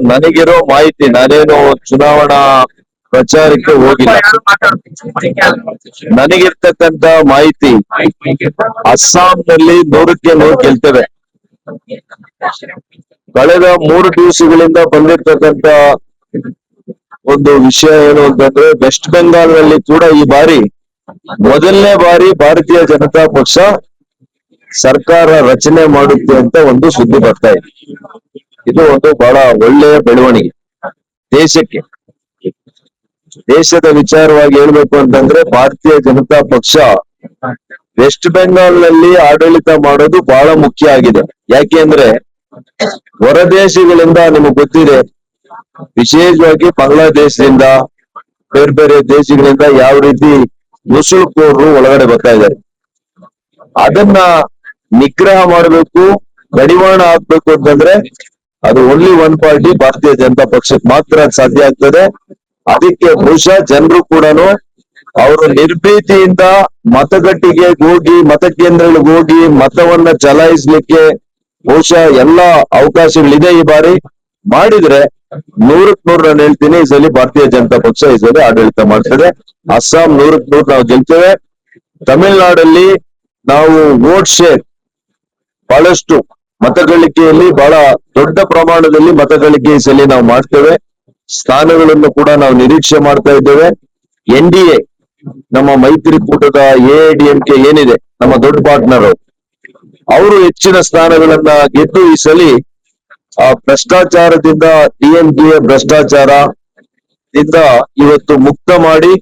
ನನಗಿರೋ ಮಾಹಿತಿ, ನಾನೇನು ಚುನಾವಣಾ ಪ್ರಚಾರಕ್ಕೆ ಹೋಗಿಲ್ಲ. ನನಗಿರ್ತಕ್ಕಂತ ಮಾಹಿತಿ, ಅಸ್ಸಾಂನಲ್ಲಿ 100ಕ್ಕೆ 100 ಗೆಲ್ತೇವೆ. ಕಳೆದ 3 ದಿವಸಗಳಿಂದ ಬಂದಿರ್ತಕ್ಕಂತ ಒಂದು ವಿಷಯ ಏನು ಅಂತಂದ್ರೆ, ವೆಸ್ಟ್ ಬೆಂಗಾಲ್ ನಲ್ಲಿ ಕೂಡ ಈ ಬಾರಿ ಮೊದಲನೇ ಬಾರಿ ಭಾರತೀಯ ಜನತಾ ಪಕ್ಷ ಸರ್ಕಾರ ರಚನೆ ಮಾಡುತ್ತೆ ಅಂತ ಒಂದು ಸುದ್ದಿ ಬರ್ತಾ ಇದೆ. ಇದು ಒಂದು ಬಹಳ ಒಳ್ಳೆಯ ಬೆಳವಣಿಗೆ ದೇಶಕ್ಕೆ. ದೇಶದ ವಿಚಾರವಾಗಿ ಹೇಳ್ಬೇಕು ಅಂತಂದ್ರೆ, ಭಾರತೀಯ ಜನತಾ ಪಕ್ಷ ವೆಸ್ಟ್ ಬೆಂಗಾಲ್ ನಲ್ಲಿ ಆಡಳಿತ ಮಾಡೋದು ಬಹಳ ಮುಖ್ಯ ಆಗಿದೆ. ಯಾಕೆಂದ್ರೆ ಹೊರದೇಶಗಳಿಂದ ನಿಮಗೆ ಗೊತ್ತಿದೆ, ವಿಶೇಷವಾಗಿ ಬಾಂಗ್ಲಾದೇಶದಿಂದ, ಬೇರೆ ಬೇರೆ ದೇಶಗಳಿಂದ ಯಾವ ರೀತಿ ನುಸುಳುಕೋರರು ಒಳಗಡೆ ಬರ್ತಾ ಇದ್ದಾರೆ. ಅದನ್ನ ನಿಗ್ರಹ ಮಾಡಬೇಕು, ಕಡಿವಾಣ ಹಾಕ್ಬೇಕು ಅಂತಂದ್ರೆ ಅದು ಓನ್ಲಿ ಒನ್ ಪಾರ್ಟಿ, ಭಾರತೀಯ ಜನತಾ ಪಕ್ಷಕ್ಕೆ ಮಾತ್ರ ಸಾಧ್ಯ ಆಗ್ತದೆ. ಅದಕ್ಕೆ ಬಹುಶಃ ಜನರು ಕೂಡ ಅವರು ನಿರ್ಭೀತಿಯಿಂದ ಮತಗಟ್ಟೆಗೆ ಹೋಗಿ, ಮತಕೇಂದ್ರಗಳಿಗೆ ಹೋಗಿ ಮತವನ್ನ ಚಲಾಯಿಸ್ಲಿಕ್ಕೆ ಬಹುಶಃ ಎಲ್ಲಾ ಅವಕಾಶಗಳಿದೆ. ಈ ಬಾರಿ ಮಾಡಿದ್ರೆ 100ಕ್ಕೆ 100 ನಾನು ಹೇಳ್ತೀನಿ, ಈ ಸಲ ಭಾರತೀಯ ಜನತಾ ಪಕ್ಷ ಈ ಸಲ ಆಡಳಿತ ಮಾಡ್ತದೆ. ಅಸ್ಸಾಂ 100ಕ್ಕೆ 100 ನಾವು ಗೆಲ್ತೇವೆ. ತಮಿಳುನಾಡಲ್ಲಿ ನಾವು ವೋಟ್ ಶೇರ್ ಬಹಳಷ್ಟು ಮತಗಳಿಕೆಯಲ್ಲಿ ಬಹಳ ದೊಡ್ಡ ಪ್ರಮಾಣದಲ್ಲಿ ಮತಗಳಿಕೆ ಈ ಸಲ ನಾವು ಮಾಡ್ತೇವೆ. ಸ್ಥಾನಗಳನ್ನು ಕೂಡ ನಾವು ನಿರೀಕ್ಷೆ ಮಾಡ್ತಾ ಇದ್ದೇವೆ. NDA ನಮ್ಮ ಮೈತ್ರಿಕೂಟದ AIADMK ಏನಿದೆ, ನಮ್ಮ ದೊಡ್ಡ ಪಾರ್ಟ್ನರ್, ಅವರು ಹೆಚ್ಚಿನ ಸ್ಥಾನಗಳನ್ನ ಗೆದ್ದು ಈ ಸಲ ಆ ಭ್ರಷ್ಟಾಚಾರದಿಂದ, DMK ಭ್ರಷ್ಟಾಚಾರದಿಂದ ಇವತ್ತು ಮುಕ್ತ ಮಾಡಿ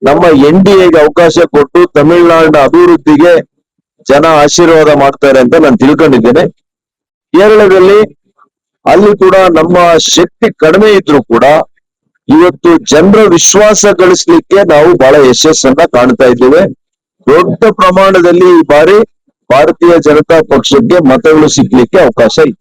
ನಮ್ಮ NDAಗೆ ಅವಕಾಶ ಕೊಟ್ಟು ತಮಿಳುನಾಡಿನ ಅಭಿವೃದ್ಧಿಗೆ ಜನ ಆಶೀರ್ವಾದ ಮಾಡ್ತಾರೆ ಅಂತ ನಾನು ತಿಳ್ಕೊಂಡಿದ್ದೇನೆ. ಕೇರಳದಲ್ಲಿ ಅಲ್ಲಿ ಕೂಡ ನಮ್ಮ ಶಕ್ತಿ ಕಡಿಮೆ ಇದ್ರೂ ಕೂಡ ಇವತ್ತು ಜನರ ವಿಶ್ವಾಸ ಗಳಿಸ್ಲಿಕ್ಕೆ ನಾವು ಬಹಳ ಯಶಸ್ಸನ್ನ ಕಾಣ್ತಾ ಇದ್ದೇವೆ. ದೊಡ್ಡ ಪ್ರಮಾಣದಲ್ಲಿ ಈ ಬಾರಿ ಭಾರತೀಯ ಜನತಾ ಪಕ್ಷಕ್ಕೆ ಮತಗಳು ಸಿಗ್ಲಿಕ್ಕೆ ಅವಕಾಶ ಇದೆ.